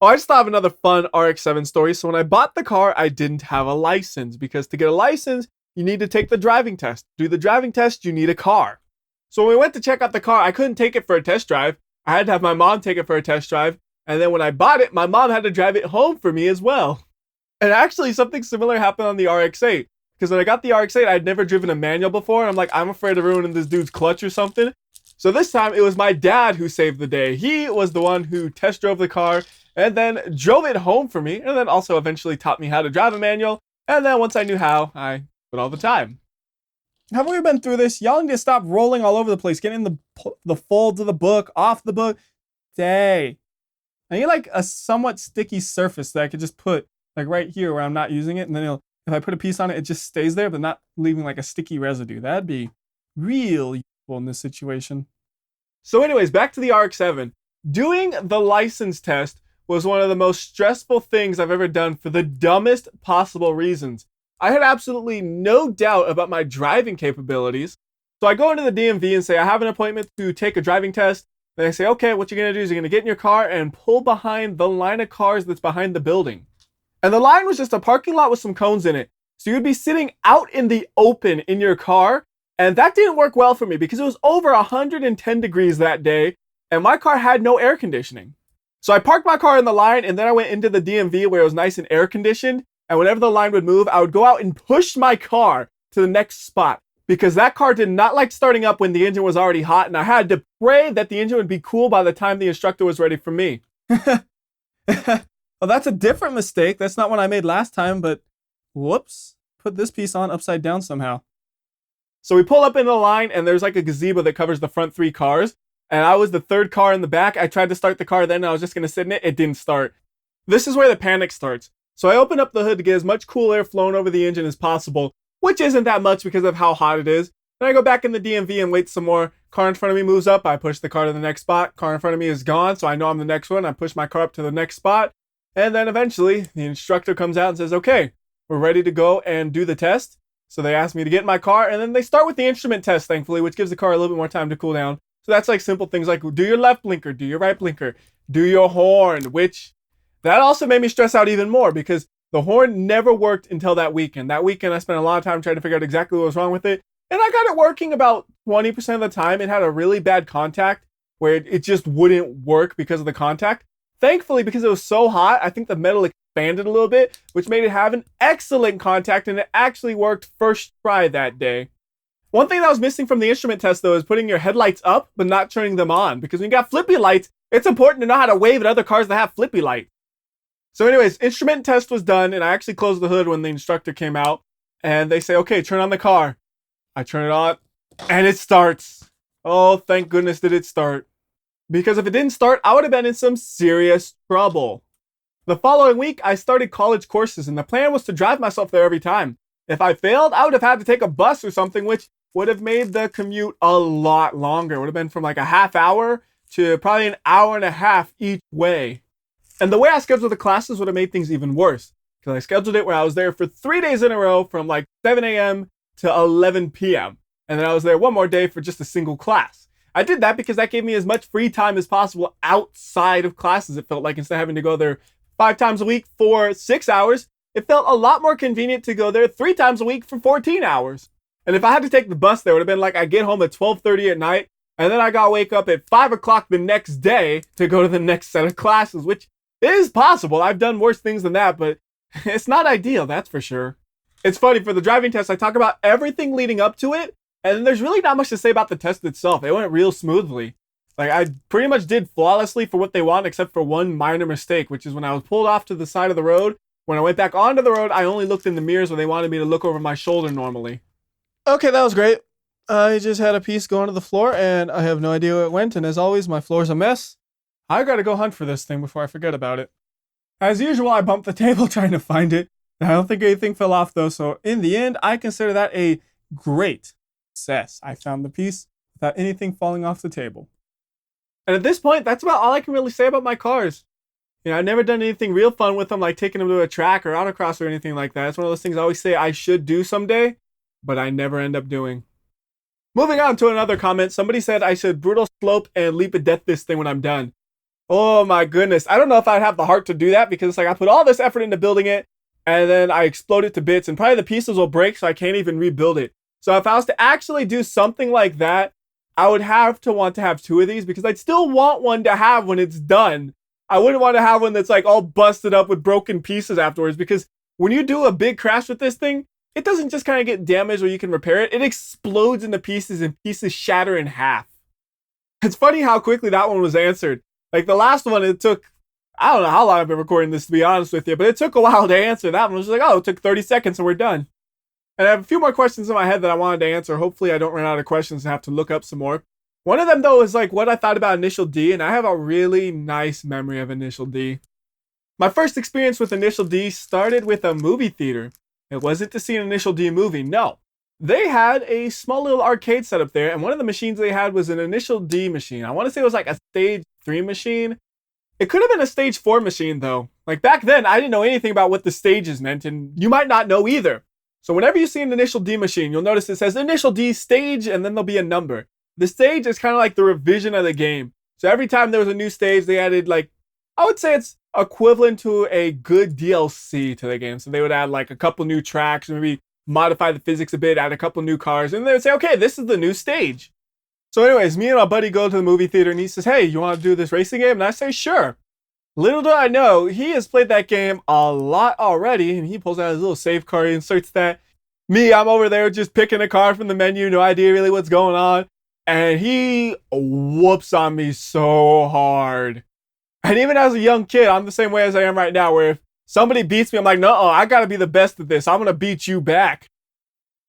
Oh, I just thought of another fun RX-7 story. So when I bought the car, I didn't have a license because to get a license, you need to take the driving test. To do the driving test, you need a car. So when we went to check out the car, I couldn't take it for a test drive. I had to have my mom take it for a test drive. And then when I bought it, my mom had to drive it home for me as well. And actually, something similar happened on the RX-8. Because when I got the RX-8, I'd never driven a manual before. And I'm like, I'm afraid of ruining this dude's clutch or something. So this time, it was my dad who saved the day. He was the one who test drove the car and then drove it home for me. And then also eventually taught me how to drive a manual. And then once I knew how, I did all the time. Haven't we been through this? Y'all need to stop rolling all over the place. Getting in the folds of the book, off the book. Dang. I need like a somewhat sticky surface that I could just put like right here where I'm not using it. And then if I put a piece on it, it just stays there, but not leaving like a sticky residue. That'd be real useful in this situation. So anyways, back to the RX-7. Doing the license test was one of the most stressful things I've ever done for the dumbest possible reasons. I had absolutely no doubt about my driving capabilities. So I go into the DMV and say, I have an appointment to take a driving test. They say, okay, what you're going to do is you're going to get in your car and pull behind the line of cars that's behind the building. And the line was just a parking lot with some cones in it. So you'd be sitting out in the open in your car. And that didn't work well for me because it was over 110 degrees that day. And my car had no air conditioning. So I parked my car in the line and then I went into the DMV where it was nice and air conditioned. And whenever the line would move, I would go out and push my car to the next spot. Because that car did not like starting up when the engine was already hot, and I had to pray that the engine would be cool by the time the instructor was ready for me. Well, that's a different mistake. That's not one I made last time, but whoops. Put this piece on upside down somehow. So we pull up into the line, and there's like a gazebo that covers the front 3 cars, and I was the 3rd car in the back. I tried to start the car then, and I was just going to sit in it. It didn't start. This is where the panic starts. So I open up the hood to get as much cool air flowing over the engine as possible, which isn't that much because of how hot it is. Then I go back in the DMV and wait some more. Car in front of me moves up. I push the car to the next spot. Car in front of me is gone, so I know I'm the next one. I push my car up to the next spot. And then eventually, the instructor comes out and says, okay, we're ready to go and do the test. So they ask me to get in my car, and then they start with the instrument test, thankfully, which gives the car a little bit more time to cool down. So that's like simple things like do your left blinker, do your right blinker, do your horn, which that also made me stress out even more because the horn never worked until that weekend. That weekend, I spent a lot of time trying to figure out exactly what was wrong with it. And I got it working about 20% of the time. It had a really bad contact where it just wouldn't work because of the contact. Thankfully, because it was so hot, I think the metal expanded a little bit, which made it have an excellent contact, and it actually worked first try that day. One thing that was missing from the instrument test, though, is putting your headlights up, but not turning them on. Because when you got flippy lights, it's important to know how to wave at other cars that have flippy lights. So anyways, instrument test was done, and I actually closed the hood when the instructor came out, and they say, okay, turn on the car. I turn it on, and it starts. Oh, thank goodness did it start. Because if it didn't start, I would have been in some serious trouble. The following week, I started college courses, and the plan was to drive myself there every time. If I failed, I would have had to take a bus or something, which would have made the commute a lot longer. It would have been from like a half hour to probably an hour and a half each way. And the way I scheduled the classes would have made things even worse. Because I scheduled it where I was there for 3 days in a row from like 7 a.m. to 11 p.m. And then I was there one more day for just a single class. I did that because that gave me as much free time as possible outside of classes. It felt like instead of having to go there 5 times a week for 6 hours, it felt a lot more convenient to go there 3 times a week for 14 hours. And if I had to take the bus there, it would have been like I get home at 12:30 at night, and then I got to wake up at 5 o'clock the next day to go to the next set of classes, which is possible. I've done worse things than that, but it's not ideal, that's for sure. It's funny, for the driving test, I talk about everything leading up to it, and there's really not much to say about the test itself. It went real smoothly. Like, I pretty much did flawlessly for what they want, except for one minor mistake, which is when I was pulled off to the side of the road. When I went back onto the road, I only looked in the mirrors when they wanted me to look over my shoulder normally. Okay, that was great. I just had a piece go onto the floor, and I have no idea where it went, and as always, my floor's a mess. I gotta go hunt for this thing before I forget about it. As usual, I bumped the table trying to find it. I don't think anything fell off, though, so in the end, I consider that a great success. I found the piece without anything falling off the table. And at this point, that's about all I can really say about my cars. You know, I've never done anything real fun with them, like taking them to a track or autocross or anything like that. It's one of those things I always say I should do someday, but I never end up doing. Moving on to another comment, somebody said I should brutal slope and leap of death this thing when I'm done. Oh my goodness. I don't know if I'd have the heart to do that because it's like I put all this effort into building it and then I explode it to bits and probably the pieces will break so I can't even rebuild it. So if I was to actually do something like that, I would have to want to have two of these because I'd still want one to have when it's done. I wouldn't want to have one that's like all busted up with broken pieces afterwards because when you do a big crash with this thing, it doesn't just kind of get damaged where you can repair it. It explodes into pieces and pieces shatter in half. It's funny how quickly that one was answered. Like the last one, it took, I don't know how long I've been recording this to be honest with you, but it took a while to answer. That one was like, oh, it took 30 seconds and we're done. And I have a few more questions in my head that I wanted to answer. Hopefully I don't run out of questions and have to look up some more. One of them though is like what I thought about Initial D, and I have a really nice memory of Initial D. My first experience with Initial D started with a movie theater. It wasn't to see an Initial D movie, no. They had a small little arcade set up there, and one of the machines they had was an Initial D machine. I want to say it was like a Stage 3 machine. It could have been a Stage 4 machine, though. Like back then, I didn't know anything about what the stages meant, and you might not know either. So whenever you see an Initial D machine, you'll notice it says Initial D stage, and then there'll be a number. The stage is kind of like the revision of the game. So every time there was a new stage, they added like, I would say it's equivalent to a good DLC to the game. So they would add like a couple new tracks, maybe modify the physics a bit, add a couple new cars, and they would say, okay, this is the new stage. So anyways, me and my buddy go to the movie theater and he says, hey, you want to do this racing game? And I say, sure. Little do I know, he has played that game a lot already, and he pulls out his little save card, he inserts that. Me, I'm over there just picking a car from the menu, no idea really what's going on. And he whoops on me so hard. And even as a young kid, I'm the same way as I am right now, where if somebody beats me, I'm like, no, I gotta be the best at this. I'm gonna beat you back.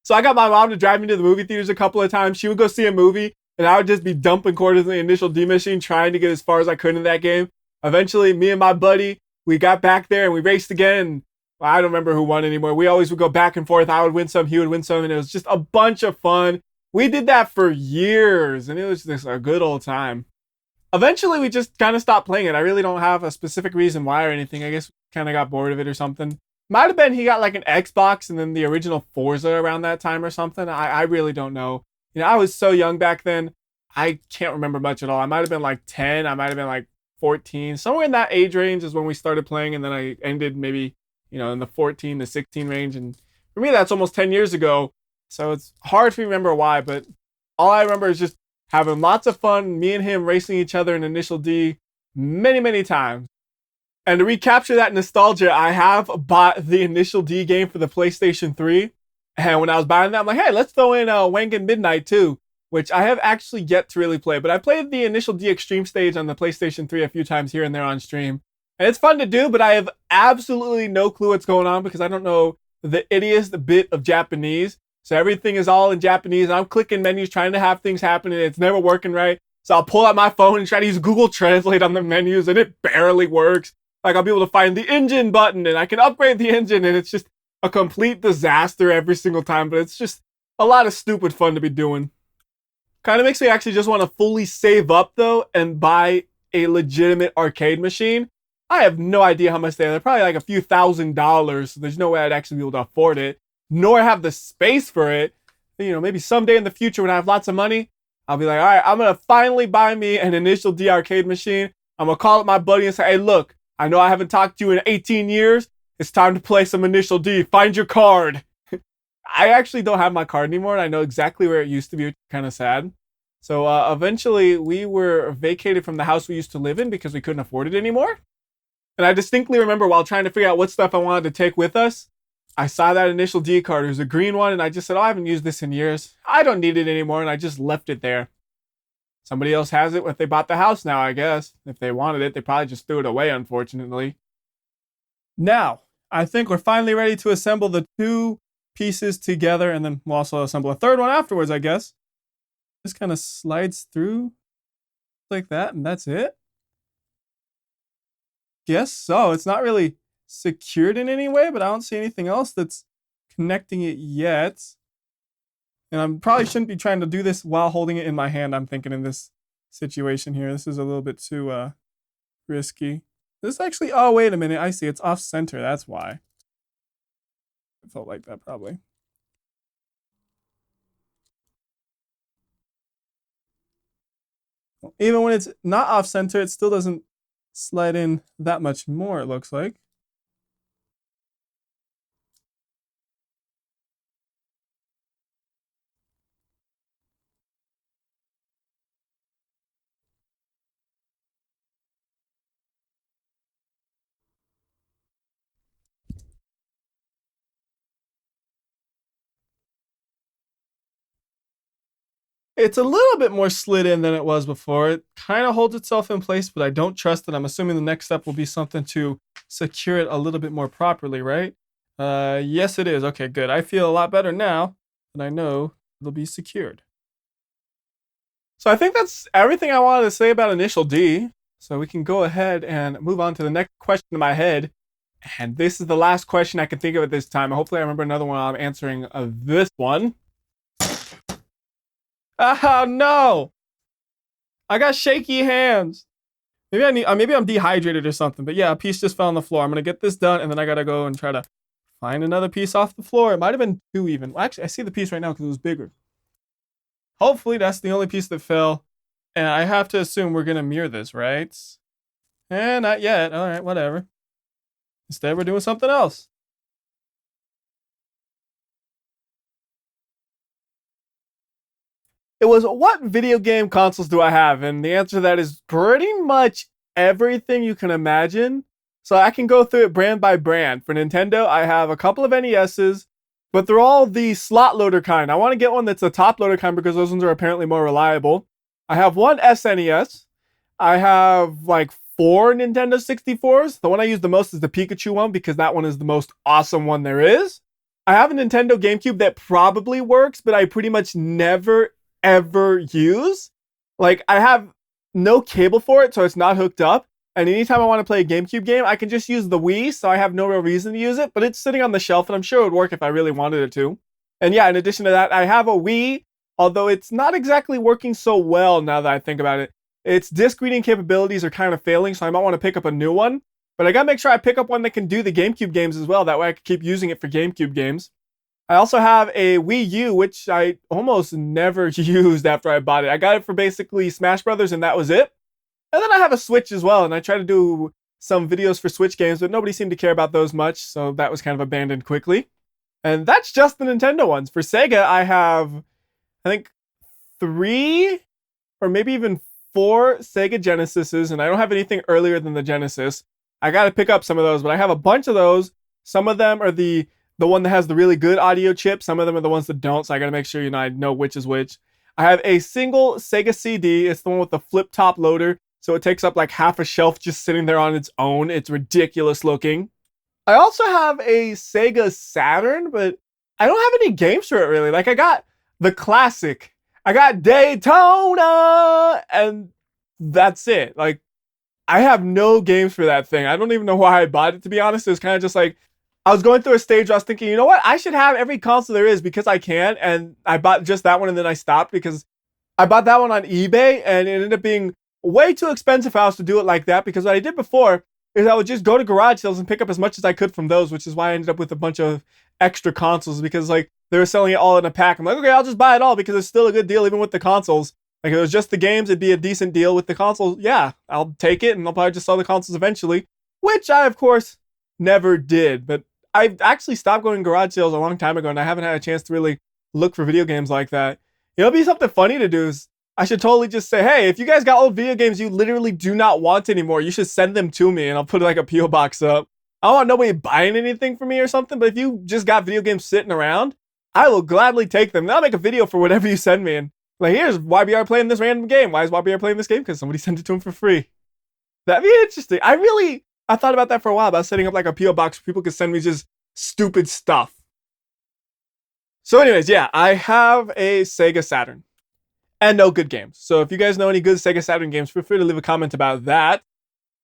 So I got my mom to drive me to the movie theaters a couple of times. She would go see a movie, and I would just be dumping quarters in the Initial D machine, trying to get as far as I could in that game. Eventually, me and my buddy, we got back there and we raced again. And I don't remember who won anymore. We always would go back and forth. I would win some, he would win some, and it was just a bunch of fun. We did that for years, and it was just a good old time. Eventually, we just kind of stopped playing it. I really don't have a specific reason why or anything. I guess we kind of got bored of it or something. Might have been he got like an Xbox and then the original Forza around that time or something. I really don't know. You know, I was so young back then. I can't remember much at all. I might have been like 10. I might have been like 14. Somewhere in that age range is when we started playing, and then I ended maybe, you know, in the 14 to 16 range. And for me, that's almost 10 years ago. So it's hard to remember why, but all I remember is just having lots of fun, me and him racing each other in Initial D many, many times. And to recapture that nostalgia, I have bought the Initial D game for the PlayStation 3. And when I was buying that, I'm like, hey, let's throw in Wangan Midnight too, which I have actually yet to really play. But I played the Initial D Extreme stage on the PlayStation 3 a few times here and there on stream. And it's fun to do, but I have absolutely no clue what's going on because I don't know the ittiest bit of Japanese. So everything is all in Japanese, and I'm clicking menus trying to have things happen, and it's never working right. So I'll pull out my phone and try to use Google Translate on the menus, and it barely works. Like I'll be able to find the engine button, and I can upgrade the engine, and it's just a complete disaster every single time. But it's just a lot of stupid fun to be doing. Kind of makes me actually just want to fully save up though and buy a legitimate arcade machine. I have no idea how much they are. They're probably like a few $1,000s. So there's no way I'd actually be able to afford it, nor have the space for it. You know, maybe someday in the future when I have lots of money, I'll be like, all right, I'm going to finally buy me an Initial D arcade machine. I'm going to call up my buddy and say, hey, look, I know I haven't talked to you in 18 years. It's time to play some Initial D. Find your card. I actually don't have my card anymore, and I know exactly where it used to be, which is kind of sad. So eventually, we were vacated from the house we used to live in because we couldn't afford it anymore. And I distinctly remember while trying to figure out what stuff I wanted to take with us, I saw that Initial D card. It was a green one, and I just said, oh, I haven't used this in years. I don't need it anymore, and I just left it there. Somebody else has it if they bought the house now, I guess. If they wanted it, they probably just threw it away, unfortunately. Now, I think we're finally ready to assemble the two pieces together, and then we'll also assemble a third one afterwards, I guess. This kind of slides through like that, and that's it. Guess so. It's not really secured in any way, but I don't see anything else that's connecting it yet. And I probably shouldn't be trying to do this while holding it in my hand, I'm thinking, in this situation here. This is a little bit too risky. This actually, oh, wait a minute. I see. It's off center. That's why. It felt like that probably. Even when it's not off center, it still doesn't slide in that much more, it looks like. It's a little bit more slid in than it was before. It kind of holds itself in place, but I don't trust it. I'm assuming the next step will be something to secure it a little bit more properly, right? Yes, it is. Okay, good. I feel a lot better now that I know it'll be secured. So I think that's everything I wanted to say about initial D. So we can go ahead and move on to the next question in my head. And this is the last question I can think of at this time. Hopefully I remember another one while I'm answering this one. Oh no! I got shaky hands. Maybe I'm dehydrated or something. But yeah, a piece just fell on the floor. I'm gonna get this done, and then I gotta go and try to find another piece off the floor. It might have been 2 even. Well, actually, I see the piece right now because it was bigger. Hopefully that's the only piece that fell. And I have to assume we're gonna mirror this, right? And not yet. All right, whatever. Instead, we're doing something else. It was, what video game consoles do I have? And the answer to that is pretty much everything you can imagine. So I can go through it brand by brand. For Nintendo, I have a couple of NESs, but they're all the slot loader kind. I want to get one that's a top loader kind because those ones are apparently more reliable. I have one SNES. I have like 4 Nintendo 64s. The one I use the most is the Pikachu one because that one is the most awesome one there is. I have a Nintendo GameCube that probably works, but I pretty much never ever use. Like, I have no cable for it, so it's not hooked up. And anytime I want to play a GameCube game, I can just use the Wii, so I have no real reason to use it, but it's sitting on the shelf, and I'm sure it would work if I really wanted it to. And yeah, in addition to that, I have a Wii, although it's not exactly working so well now that I think about it. Its disc reading capabilities are kind of failing, so I might want to pick up a new one. But I gotta make sure I pick up one that can do the GameCube games as well, that way I can keep using it for GameCube games. I also have a Wii U, which I almost never used after I bought it. I got it for basically Smash Brothers, and that was it. And then I have a Switch as well, and I try to do some videos for Switch games, but nobody seemed to care about those much, so that was kind of abandoned quickly. And that's just the Nintendo ones. For Sega, I have, I think, 3 or maybe even 4 Sega Genesises, and I don't have anything earlier than the Genesis. I gotta pick up some of those, but I have a bunch of those. Some of them are the one that has the really good audio chip. Some of them are the ones that don't, so I gotta make sure, I know which is which. I have a single Sega CD. It's the one with the flip top loader, so it takes up like half a shelf just sitting there on its own. It's ridiculous looking. I also have a Sega Saturn, but I don't have any games for it really. Like, I got the classic. I got Daytona, and that's it. Like, I have no games for that thing. I don't even know why I bought it, to be honest. It was kind of just like, I was going through a stage where I was thinking, you know what? I should have every console there is because I can. And I bought just that one, and then I stopped because I bought that one on eBay, and it ended up being way too expensive for us to do it like that, because what I did before is I would just go to garage sales and pick up as much as I could from those, which is why I ended up with a bunch of extra consoles, because like they were selling it all in a pack. I'm like, okay, I'll just buy it all because it's still a good deal even with the consoles. Like, if it was just the games, it'd be a decent deal. With the consoles, yeah, I'll take it, and I'll probably just sell the consoles eventually, which I, of course, never did. But I actually stopped going to garage sales a long time ago, and I haven't had a chance to really look for video games like that. It'll be something funny to do. Is I should totally just say, hey, if you guys got old video games you literally do not want anymore, you should send them to me, and I'll put like a P.O. box up. I don't want nobody buying anything for me or something, but if you just got video games sitting around, I will gladly take them. And I'll make a video for whatever you send me. And like, here's WhyBeAre playing this random game. Why is WhyBeAre playing this game? Because somebody sent it to him for free. That'd be interesting. I thought about that for a while, about setting up like a P.O. box where people could send me just stupid stuff. So anyways, yeah, I have a Sega Saturn. And no good games. So if you guys know any good Sega Saturn games, feel free to leave a comment about that.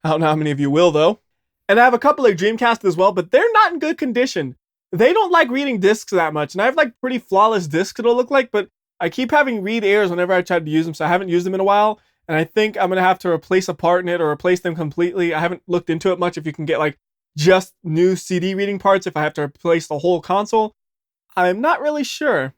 I don't know how many of you will, though. And I have a couple of Dreamcast as well, but they're not in good condition. They don't like reading discs that much. And I have like pretty flawless discs, it'll look like, but I keep having read errors whenever I try to use them, so I haven't used them in a while. And I think I'm going to have to replace a part in it or replace them completely. I haven't looked into it much if you can get like just new CD reading parts, if I have to replace the whole console. I'm not really sure.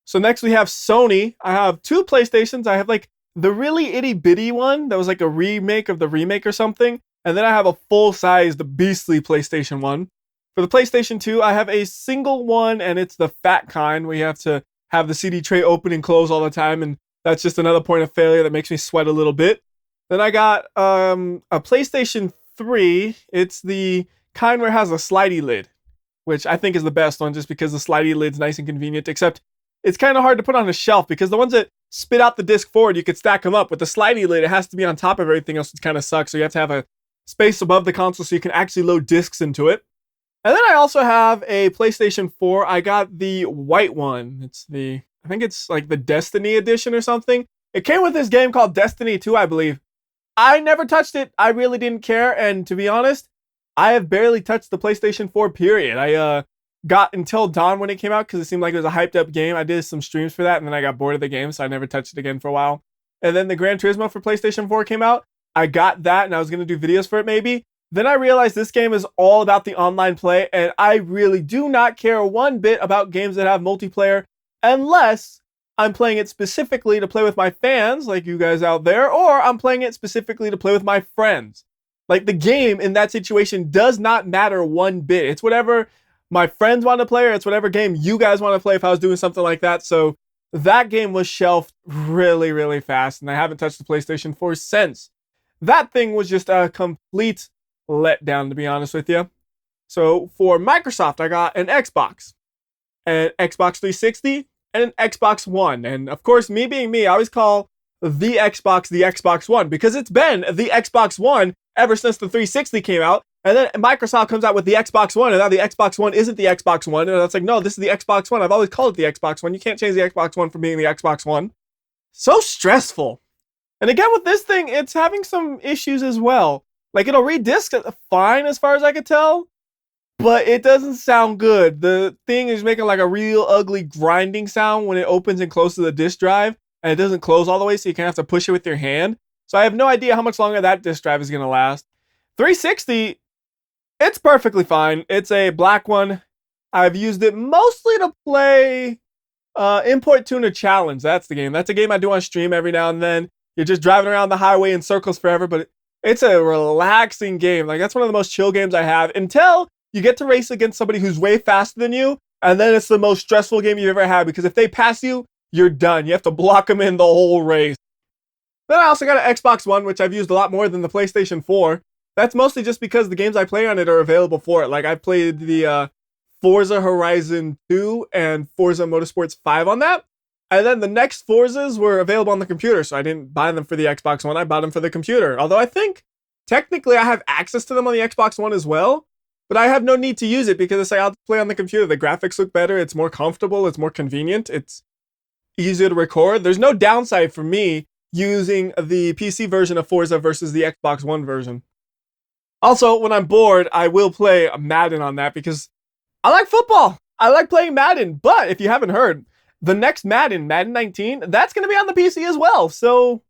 So next we have Sony. I have 2 PlayStations. I have like the really itty bitty one that was like a remake of the remake or something. And then I have a full-sized beastly PlayStation 1. For the PlayStation 2, I have a single one, and it's the fat kind where you have to have the CD tray open and close all the time, and that's just another point of failure that makes me sweat a little bit. Then I got a PlayStation 3. It's the kind where it has a slidey lid, which I think is the best one just because the slidey lid's nice and convenient, except it's kind of hard to put on a shelf because the ones that spit out the disc forward, you could stack them up. With the slidey lid, it has to be on top of everything else, which kind of sucks, so you have to have a space above the console so you can actually load discs into it. And then I also have a PlayStation 4. I got the white one. I think it's like the Destiny edition or something. It came with this game called Destiny 2, I believe. I never touched it. I really didn't care. And to be honest, I have barely touched the PlayStation 4, period. I got Until Dawn when it came out because it seemed like it was a hyped up game. I did some streams for that, and then I got bored of the game, so I never touched it again for a while. And then the Gran Turismo for PlayStation 4 came out. I got that, and I was going to do videos for it maybe. Then I realized this game is all about the online play, and I really do not care one bit about games that have multiplayer unless I'm playing it specifically to play with my fans, like you guys out there, or I'm playing it specifically to play with my friends. Like, the game in that situation does not matter one bit. It's whatever my friends want to play, or it's whatever game you guys want to play if I was doing something like that. So that game was shelved really, really fast, and I haven't touched the PlayStation 4 since. That thing was just a complete letdown, to be honest with you. So for Microsoft, I got an Xbox, an Xbox 360, and an Xbox One. And of course, me being me, I always call the Xbox One because it's been the Xbox One ever since the 360 came out. And then Microsoft comes out with the Xbox One, and now the Xbox One isn't the Xbox One. And it's like, no, this is the Xbox One. I've always called it the Xbox One. You can't change the Xbox One from being the Xbox One. So stressful. And again, with this thing, it's having some issues as well. Like, it'll read discs fine as far as I could tell, but it doesn't sound good. The thing is making like a real ugly grinding sound when it opens and closes the disk drive, and it doesn't close all the way, so you kind of have to push it with your hand. So I have no idea how much longer that disk drive is going to last. 360, it's perfectly fine. It's a black one. I've used it mostly to play Import Tuner Challenge. That's the game. That's a game I do on stream every now and then. You're just driving around the highway in circles forever, but it's a relaxing game. Like, that's one of the most chill games I have until you get to race against somebody who's way faster than you, and then it's the most stressful game you've ever had because if they pass you, you're done. You have to block them in the whole race. Then I also got an Xbox One, which I've used a lot more than the PlayStation 4. That's mostly just because the games I play on it are available for it. Like, I played the Forza Horizon 2 and Forza Motorsports 5 on that. And then the next Forzas were available on the computer, so I didn't buy them for the Xbox One. I bought them for the computer. Although I think technically I have access to them on the Xbox One as well, but I have no need to use it because it's like I'll play on the computer. The graphics look better. It's more comfortable. It's more convenient. It's easier to record. There's no downside for me using the PC version of Forza versus the Xbox One version. Also, when I'm bored, I will play Madden on that because I like football. I like playing Madden, but if you haven't heard, the next Madden 19, that's going to be on the PC as well. So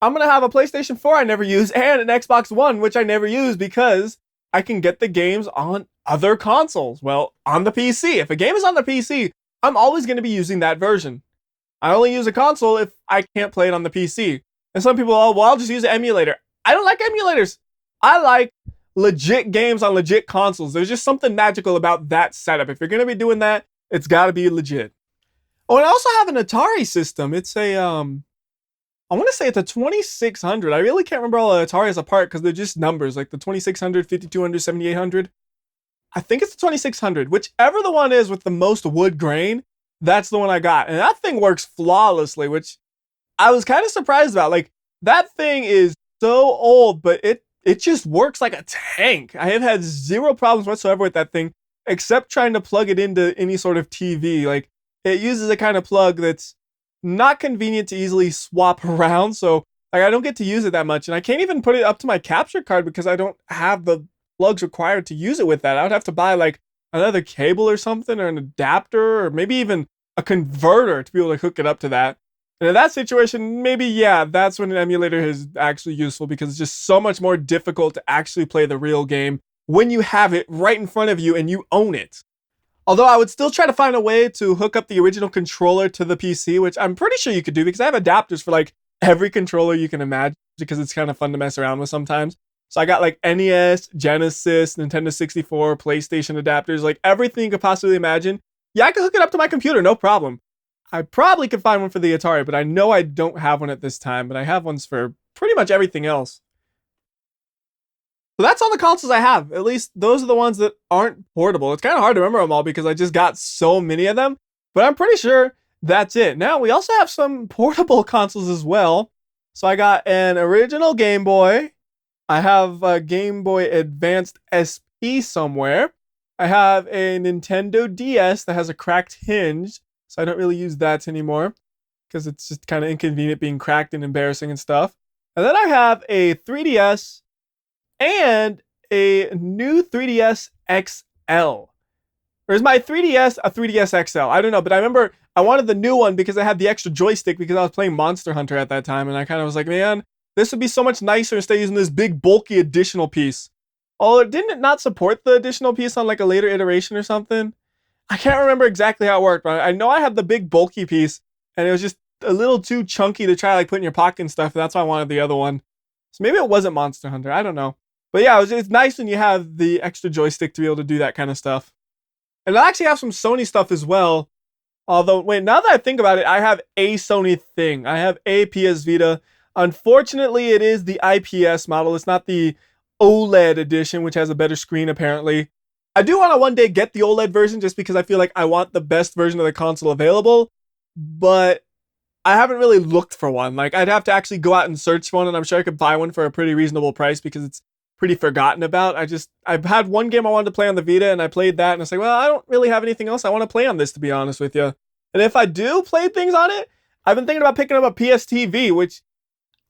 I'm going to have a PlayStation 4 I never use and an Xbox One, which I never use because I can get the games on other consoles. Well, on the PC. If a game is on the PC, I'm always going to be using that version. I only use a console if I can't play it on the PC. And some people, oh, well, I'll just use an emulator. I don't like emulators. I like legit games on legit consoles. There's just something magical about that setup. If you're going to be doing that, it's got to be legit. Oh, and I also have an Atari system. It's a, I want to say it's a 2600. I really can't remember all the Ataris apart because they're just numbers, like the 2600, 5200, 7800. I think it's the 2600. Whichever the one is with the most wood grain, that's the one I got. And that thing works flawlessly, which I was kind of surprised about. Like, that thing is so old, but it just works like a tank. I have had zero problems whatsoever with that thing, except trying to plug it into any sort of TV. Like, it uses a kind of plug that's not convenient to easily swap around, so like I don't get to use it that much, and I can't even put it up to my capture card because I don't have the plugs required to use it with that. I would have to buy like another cable or something, or an adapter, or maybe even a converter to be able to hook it up to that. And in that situation, maybe, yeah, that's when an emulator is actually useful because it's just so much more difficult to actually play the real game when you have it right in front of you and you own it. Although I would still try to find a way to hook up the original controller to the PC, which I'm pretty sure you could do because I have adapters for like every controller you can imagine because it's kind of fun to mess around with sometimes. So I got like NES, Genesis, Nintendo 64, PlayStation adapters, like everything you could possibly imagine. Yeah, I could hook it up to my computer, no problem. I probably could find one for the Atari, but I know I don't have one at this time, but I have ones for pretty much everything else. So that's all the consoles I have. At least those are the ones that aren't portable. It's kind of hard to remember them all because I just got so many of them, but I'm pretty sure that's it. Now, we also have some portable consoles as well. So I got an original Game Boy. I have a Game Boy Advanced SP somewhere. I have a Nintendo DS that has a cracked hinge, so I don't really use that anymore because it's just kind of inconvenient being cracked and embarrassing and stuff. And then I have a 3DS and a new 3DS XL. Or is my 3DS a 3DS XL? I don't know, but I remember I wanted the new one because I had the extra joystick because I was playing Monster Hunter at that time, and I kind of was like, man, this would be so much nicer instead of using this big, bulky additional piece. Although, didn't it not support the additional piece on like a later iteration or something? I can't remember exactly how it worked, but I know I had the big, bulky piece, and it was just a little too chunky to try like put in your pocket and stuff, and that's why I wanted the other one. So maybe it wasn't Monster Hunter, I don't know. But yeah, it's nice when you have the extra joystick to be able to do that kind of stuff. And I actually have some Sony stuff as well. Although, wait, now that I think about it, I have a Sony thing. I have a PS Vita. Unfortunately, it is the IPS model. It's not the OLED edition, which has a better screen, apparently. I do want to one day get the OLED version just because I feel like I want the best version of the console available. But I haven't really looked for one. Like, I'd have to actually go out and search one, and I'm sure I could buy one for a pretty reasonable price because it's pretty forgotten about. I've had one game I wanted to play on the Vita, and I played that, and it's like, well, I don't really have anything else I want to play on this, to be honest with you. And if I do play things on it, I've been thinking about picking up a PS TV, which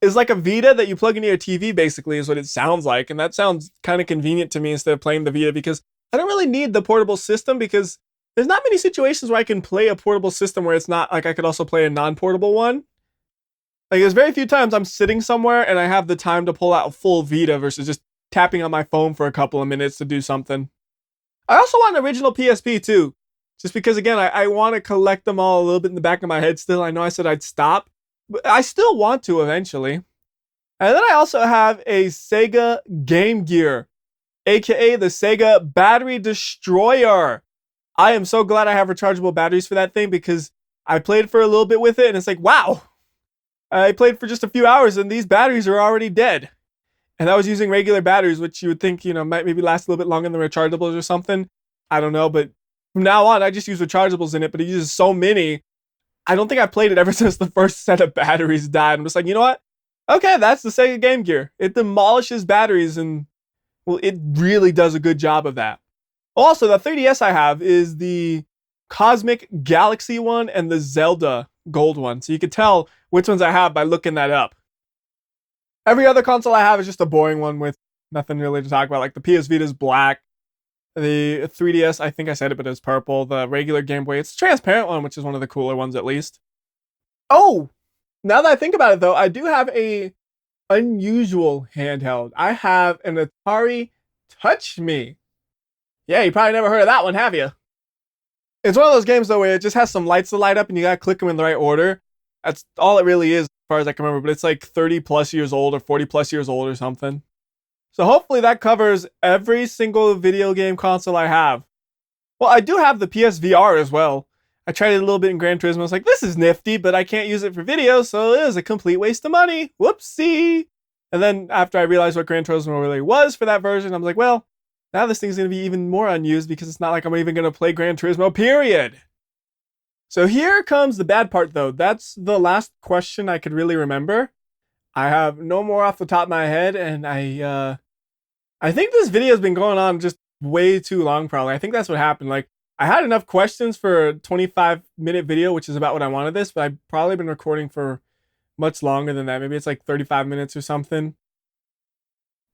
is like a Vita that you plug into your TV, basically, is what it sounds like. And that sounds kind of convenient to me instead of playing the Vita because I don't really need the portable system because there's not many situations where I can play a portable system where it's not like I could also play a non-portable one. Like, there's very few times I'm sitting somewhere and I have the time to pull out a full Vita versus just tapping on my phone for a couple of minutes to do something. I also want an original PSP too. Just because, again, I want to collect them all a little bit in the back of my head still. I know I said I'd stop, but I still want to eventually. And then I also have a Sega Game Gear, aka the Sega Battery Destroyer. I am so glad I have rechargeable batteries for that thing because I played for a little bit with it and it's like, wow. I played for just a few hours and these batteries are already dead. And I was using regular batteries, which you would think, might maybe last a little bit longer than rechargeables or something. I don't know, but from now on, I just use rechargeables in it, but it uses so many. I don't think I played it ever since the first set of batteries died. I'm just like, you know what? Okay, that's the Sega Game Gear. It demolishes batteries and, well, it really does a good job of that. Also, the 3DS I have is the Cosmic Galaxy one and the Zelda Gold one. So you can tell which ones I have by looking that up. Every other console I have is just a boring one with nothing really to talk about. Like the PS Vita is black. The 3DS, I think I said it, but it's purple. The regular Game Boy, it's a transparent one, which is one of the cooler ones at least. Oh, now that I think about it though, I do have a unusual handheld. I have an Atari Touch Me. Yeah, you probably never heard of that one, have you? It's one of those games though where it just has some lights to light up and you gotta click them in the right order. That's all it really is as far as I can remember, but it's like 30 plus years old or 40 plus years old or something. So hopefully that covers every single video game console I have. Well, I do have the PSVR as well. I tried it a little bit in Gran Turismo. I was like, this is nifty, but I can't use it for video, so it is a complete waste of money. Whoopsie. And then after I realized what Gran Turismo really was for that version, I'm like, well, now this thing's going to be even more unused because it's not like I'm even going to play Gran Turismo, period. So here comes the bad part, though. That's the last question I could really remember. I have no more off the top of my head, and I think this video has been going on just way too long, probably. I think that's what happened. Like, I had enough questions for a 25-minute video, which is about what I wanted this, but I've probably been recording for much longer than that. Maybe it's like 35 minutes or something.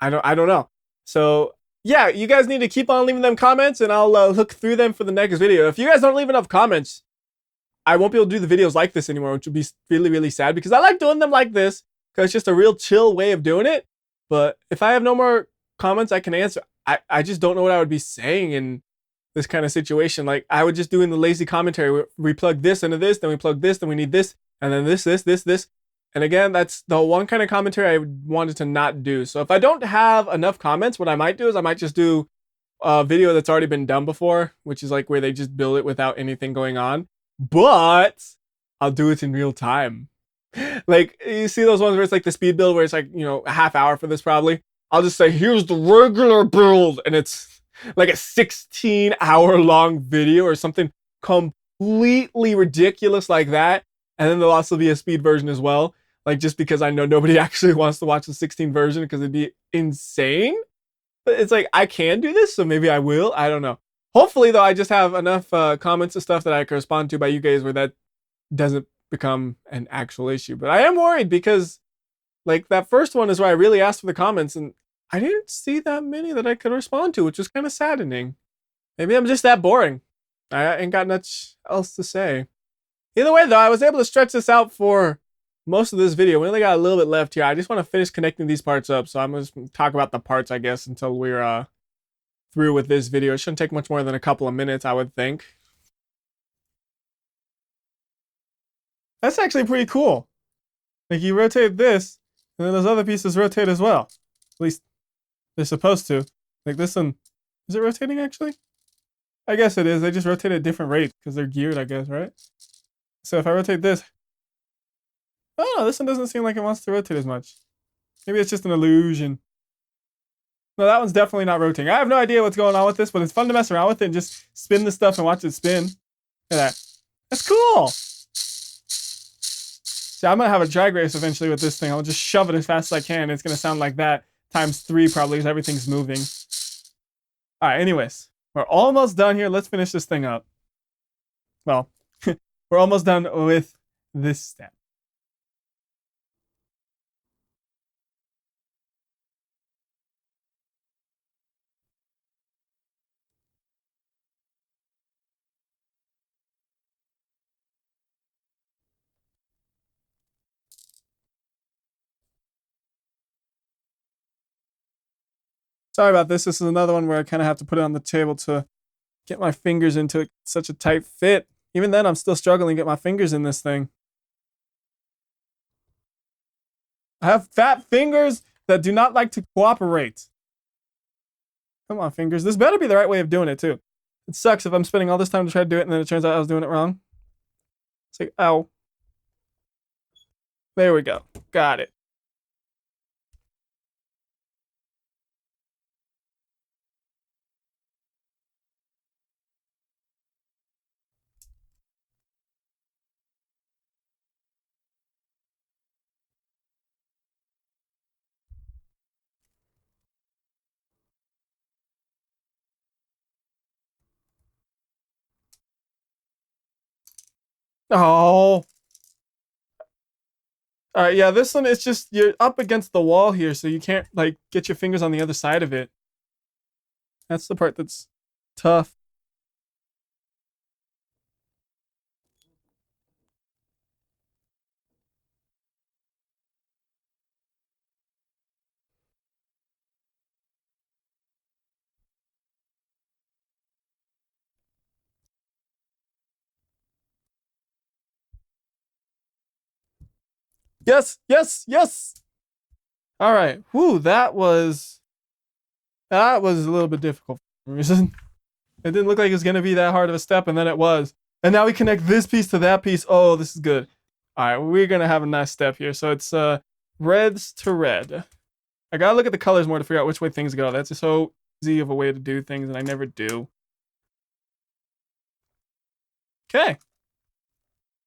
I don't know. So yeah, you guys need to keep on leaving them comments, and I'll look through them for the next video. If you guys don't leave enough comments, I won't be able to do the videos like this anymore, which would be really, really sad because I like doing them like this because it's just a real chill way of doing it. But if I have no more comments I can answer, I just don't know what I would be saying in this kind of situation. Like, I would just do in the lazy commentary, we plug this into this, then we plug this, then we need this, and then this, And again, that's the one kind of commentary I wanted to not do. So if I don't have enough comments, what I might do is I might just do a video that's already been done before, which is like where they just build it without anything going on. But I'll do it in real time. Like, you see those ones where it's like the speed build where it's like, you know, a half hour for this probably. I'll just say, here's the regular build. And it's like a 16-hour long video or something completely ridiculous like that. And then there'll also be a speed version as well. Like, just because I know nobody actually wants to watch the 16 version because it'd be insane. But it's like, I can do this, so maybe I will. I don't know. Hopefully, though, I just have enough comments and stuff that I can respond to by you guys where that doesn't become an actual issue. But I am worried because, like, that first one is where I really asked for the comments, and I didn't see that many that I could respond to, which is kind of saddening. Maybe I'm just that boring. I ain't got much else to say. Either way, though, I was able to stretch this out for most of this video. We only got a little bit left here. I just want to finish connecting these parts up, so I'm going to talk about the parts, I guess, until we're through with this video. It shouldn't take much more than a couple of minutes, I would think. That's actually pretty cool. Like, you rotate this, and then those other pieces rotate as well. At least they're supposed to. Like this one, is it rotating actually? I guess it is. They just rotate at different rates because they're geared, I guess, right? So if I rotate this, oh no, this one doesn't seem like it wants to rotate as much. Maybe it's just an illusion. No, that one's definitely not rotating. I have no idea what's going on with this, but it's fun to mess around with it and just spin the stuff and watch it spin. Look at that. That's cool. See, I'm going to have a drag race eventually with this thing. I'll just shove it as fast as I can. It's going to sound like that times 3 probably because everything's moving. All right, anyways. We're almost done here. Let's finish this thing up. Well, we're almost done with this step. Sorry about this. This is another one where I kind of have to put it on the table to get my fingers into it. It's such a tight fit. Even then, I'm still struggling to get my fingers in this thing. I have fat fingers that do not like to cooperate. Come on, fingers. This better be the right way of doing it, too. It sucks if I'm spending all this time to try to do it, and then it turns out I was doing it wrong. It's like, ow. There we go. Got it. Oh. All right, yeah, this one is just, you're up against the wall here, so you can't, like, get your fingers on the other side of it. That's the part that's tough. Yes, yes, yes! All right, whew, that was a little bit difficult for some reason. It didn't look like it was going to be that hard of a step, and then it was. And now we connect this piece to that piece. Oh, this is good. All right, we're going to have a nice step here. So it's reds to red. I got to look at the colors more to figure out which way things go. That's so easy of a way to do things, and I never do. Okay.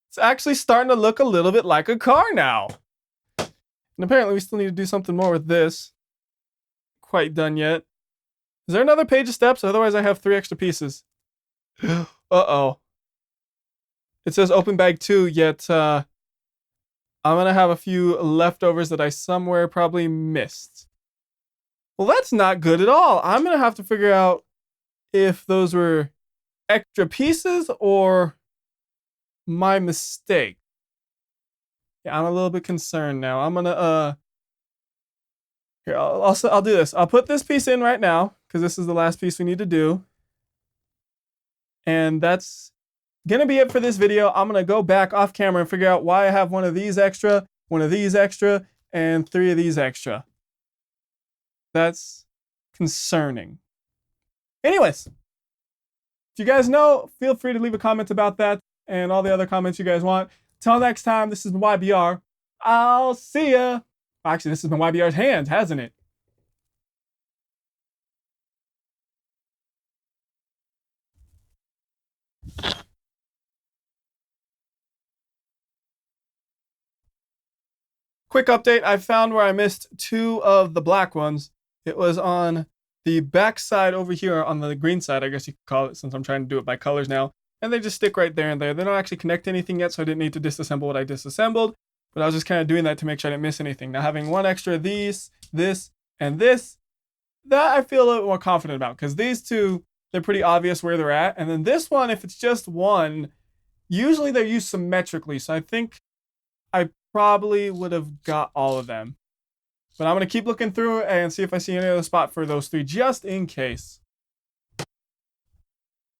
It's actually starting to look a little bit like a car now. And apparently we still need to do something more with this. Quite done yet. Is there another page of steps? Otherwise I have 3 extra pieces. Uh-oh. It says open bag 2, yet I'm going to have a few leftovers that I somewhere probably missed. Well, that's not good at all. I'm going to have to figure out if those were extra pieces or my mistake. Yeah, I'm a little bit concerned now. I'm going to here, I'll do this. I'll put this piece in right now because this is the last piece we need to do. And that's going to be it for this video. I'm going to go back off camera and figure out why I have one of these extra one of these extra, and 3 of these extra. That's concerning. Anyways, if you guys know, feel free to leave a comment about that and all the other comments you guys want. Till next time, this has been WhyBeAre. I'll see ya. Actually, this has been WhyBeAre's hands, hasn't it? Quick update, I found where I missed 2 of the black ones. It was on the back side over here, on the green side, I guess you could call it, since I'm trying to do it by colors now. And they just stick right there and there. They don't actually connect to anything yet, so I didn't need to disassemble what I disassembled. But I was just kind of doing that to make sure I didn't miss anything. Now having 1 extra of these, this, and this, that I feel a little more confident about. Because these 2, they're pretty obvious where they're at. And then this one, if it's just 1, usually they're used symmetrically. So I think I probably would have got all of them. But I'm going to keep looking through and see if I see any other spot for those 3, just in case.